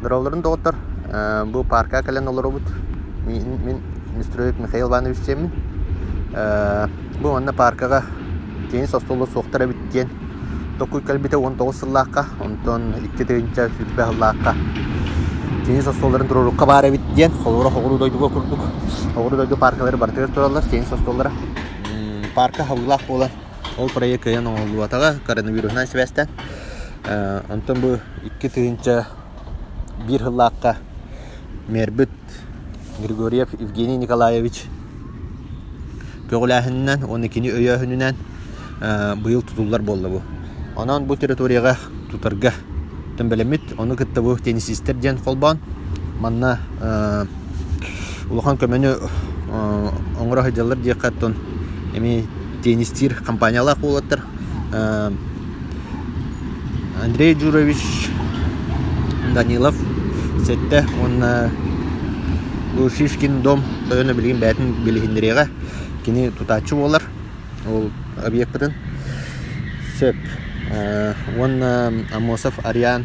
Дровларын доктор bu parka kalen olurubut. Min Mr. Mikhail Ivanovic Çemin. Bu anna parkaga tenis ostolu soqtara bitken. Dokuy kalbite 19 yıllıqqa, ondan 2-3 yıllıqqa. Tenis ostolların dururukka bare bitken. Hoğuru doyduga kurduk. Hoğuru doydu parkaları bartır turallar tenis ostollara. Parka havlaq bolan. Ol proyekt yan oldu ataga koronavirusdan sebepten. Ondan bu 2-3 bir yıllıqqa Merbit Grigoriev Evgeniy Nikolaevich Pögülahından 12. öyöhününden bu yıl tutullar boldu bu. Ondan bu territoriyaga tutarga tümbelemit onu kıtta bu tenisistler jen kolban manna ulahan kömeni ongra hıcalar diye katton emi tenistir kampanyalar kulattır. Andrei Jurovich Danilov sette on bu Şişkin dom toyuna bilgin bätin bilihindiriga kini tutaçı bolar ol obyektden sep on Amosov Aryan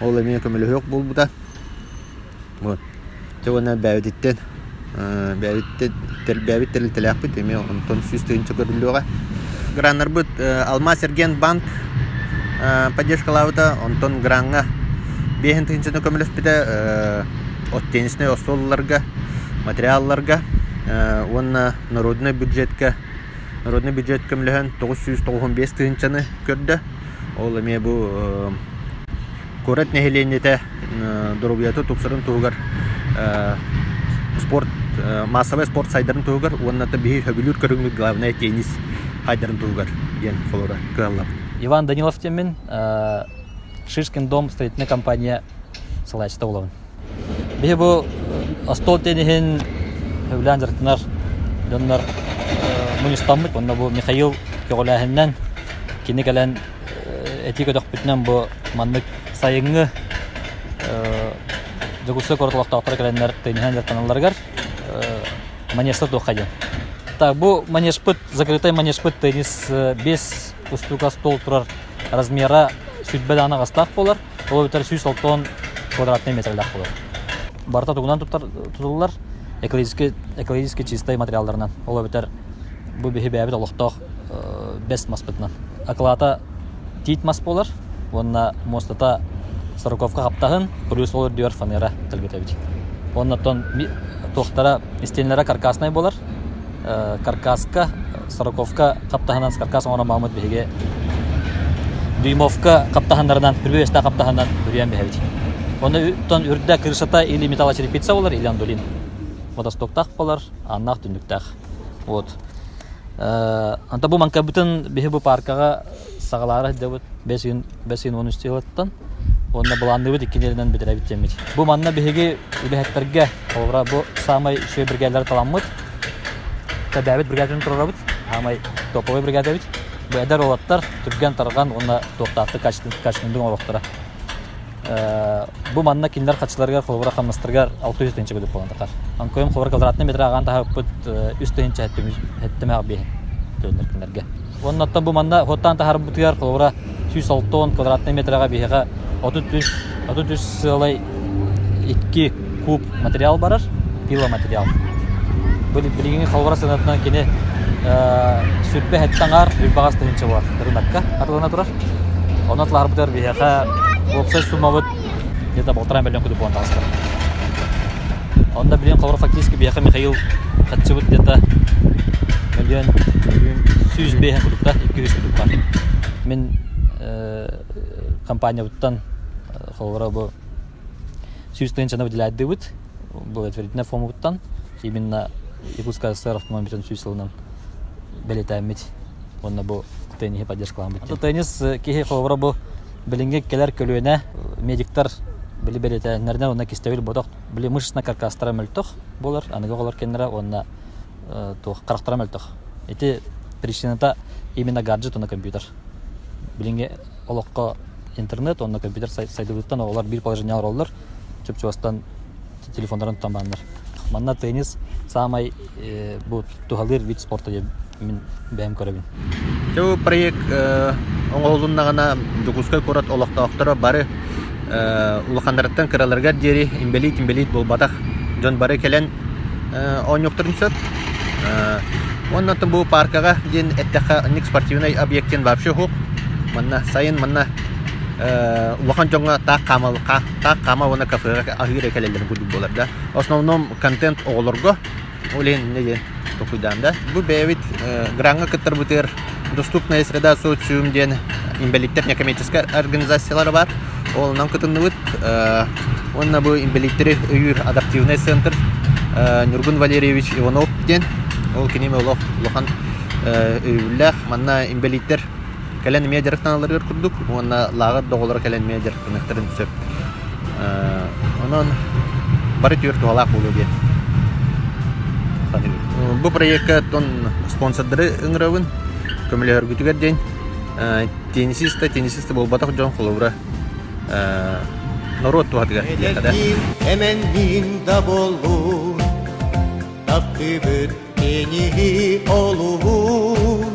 ol emi kömeli yok bulbuda bu tevana bävditten bävit telakpit emi onton süstün çökürlüge Granarbut Alma Sergen Bank поддержкалавыта онтон гранга бехин тынчыны көмөлөспүтэ от тенисне остолларга материалларга онна народный бюджет көмөлөһөн 995 тынчыны көрдө ол эме бу корет нехеленете дурубияты туксарын тугар спорт массовый спорт сайдарын тугар онната бихи хөбүлүр көрүнгү главный тенис хайдарын тугар ген флора каллап Иван Данилов Темин, Шишкин дом, строительная компания Салачта Улован. Бихи остол тенихин хөвлән жартынар доннар мунистаммык, онна бу Михаил Кёголяхиннан кини кален этика докпитнан бу маннык сайыңы жогусы коротолокта отыр каленнер тенихин жартаналаргар манежта дохаден. Так, бу манежпыт, закрытай манежпыт тенис без устука стол турар размера сүтбе дана гастак болар. Ол бетер 160 квадратный метрлак болар. Барта тугунан тутулар экологически чистай материалдарынан. Ол бетер бу бихи бәбит олокток без маспытнан. Аклата тит мас болар. Онна мостата сороковка каптагын плюс олар дүйөр фанера тилгетебит. Оннан тохтара стенлера каркасный болар. Каркаска сороковка каптаханан каркас оңона Мамут беге дюймовка каптахандардан бирбеста каптахандан бүрен бехебит. Оны тон үрдә крышата или металлочерепица болар, или андолин. Водостоктак болар, аннак түндүктак. Вот. Анда бу манка бүтүн беге бу паркага сагалары дебут 5-13 жылыттан. Онда буланды бит икенелден битеребит темит. Бу манна беге үлехтерге олра бу самай шөй биргелер таламмыт. Бәбит бригаданы турабыт, хамай топовый бригада бит. Бу эдер олаттар түргән тарган, онна токтатты качтындын ороктора. Бу манна киндер качыларга холбора хамнастырга 600 тенче көдөп болгондакар. Анкоем холбор квадратный метр аган тахапыт 100 тенче хеттеме аби төндөр киндерге. Оннаттан бу манна хоттан тахар бутыгар холбора 160 квадратный метрга бихага 33 сылай 2 куб материал барар, пила материал. Билигин халвара санатынан кене сүрпе хеттаңар бир багас тенче бар. Рынокка атылана турар. Онатлар бутер бияка боксер сумабыт где-то 1,5 миллион көдөп болгон тагыстыр. Онда билген халвара фактически бияка Михаил катчыбыт где-то миллион 100 бehen көдөп 200 көдөп бар. Мен компания буттан халвара бу 100 тенче выделяет бут. Бу ответная форма буттан именно Якутская ССР автомобильным сүйсілінен білетәмет. Онна бұл тенихи поддержкалан бітті. Тенис кейі қолғыра бұл білінге келер көлуіне медиктар білі білетәнерден онна кестевіл бодақ білі мышысына каркастыра мүлтіқ болар. Аныға қолар кенлері онна қарақтыра мүлтіқ. Эти причината именно гаджет, онна компьютер. Білінге олыққа интернет, онна компьютер сайды бұттан олар бір положениялар олар. Чөп-чөбастан телефондарын тұтанбандар. Манна тенис самый бу тухалыр вид спорта мен бәм көрәбин. Тәу проект оңолунна гана Жогускай корат олоктоктора бары улахандараттан кыраларга дери имбелит болбатах жон бары келен онюктурунсат. Оннан бу паркага ден эттеха ник спортивный объектен вообще хук. Манна сайын манна улахан жонга та кама вона кафега агыра келелерин буду болар да. Основном контент оголорго олен не токуйданда. Бу бевит гранга кыттыр бутер доступная среда социум ден инвалидтер некоммерческий организациялары бар. Ол нам кытыныбыт онна бу инвалидтер үйүр адаптивный центр Нургун Валерьевич Иванов ден ол кинеме улах улахан үйлах манна инвалидтер кален медиарктаналар курдук онна лагыр доголор кален медиарктаныктерин сөп онон бары түр туалак болу ден. Бу проектка тон спонсордары ыңырабын көмөлөр күтүгөр ден теннисист болбатак жон холовра народ туатыга да. Hemen minda bolun Takkıbıt enihi olun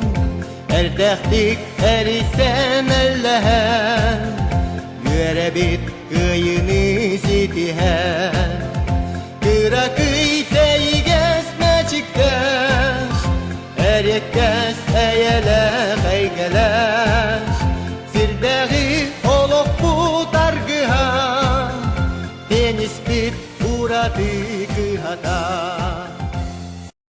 Erdektik erisen ellehen Yüere bit kıyını sitihen Kıra kıyteyi gezme çıktaş Erekkes eyele kaygelaş Sirdeği olup bu dargıha Tenis bit uğradı